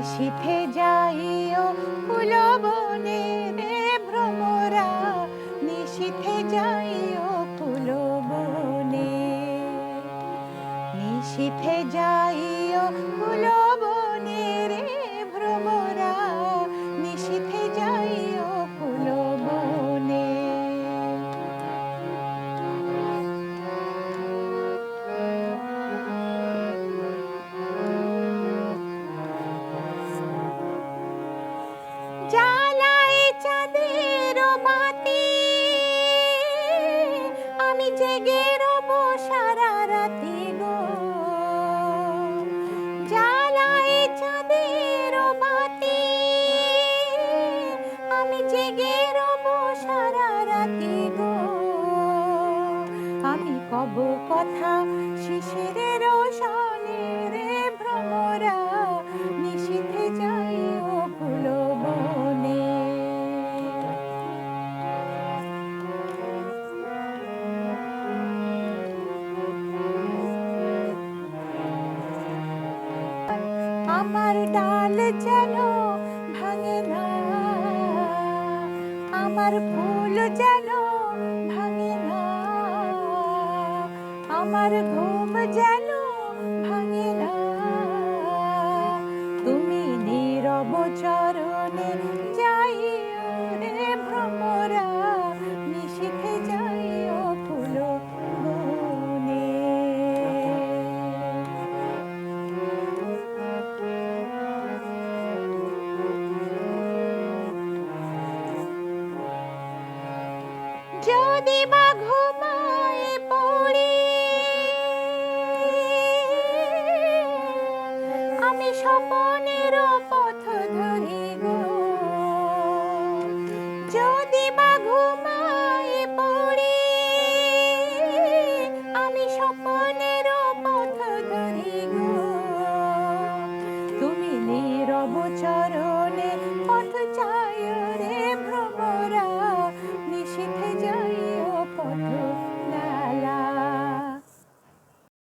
নিশীথে যাইও ফুলবনে রে ভ্রমরা, নিশীথে যাইও ফুলবনে, নিশীথে যাইও ফুলবনে রে ভ্রমরা, নিশীথে যাইও ফুলবনে। জ্বালায় চাঁদের বাতি, আমি জেগে রব সারা রাতি গো। জ্বালায় চাঁদের বাতি, আমি জেগে রব সারা রাতি গো। আমি কব কথা শিশিরের রোশনে রে ভ্রমরা, নিশীথে যাইও ফুলবনে। আমার ডাল যেন ভাঙে না, আমার ফুল যেন ভাঙে না, আমার ঘুম যেন ভাঙে না। তুমি নীরব চরণে যাইও রে ভ্রমরা, নিশীথে যাইও ফুলবনে। যদি বা ঘুমায় পড়ি, আমি স্বপনের পথ ধরি গো।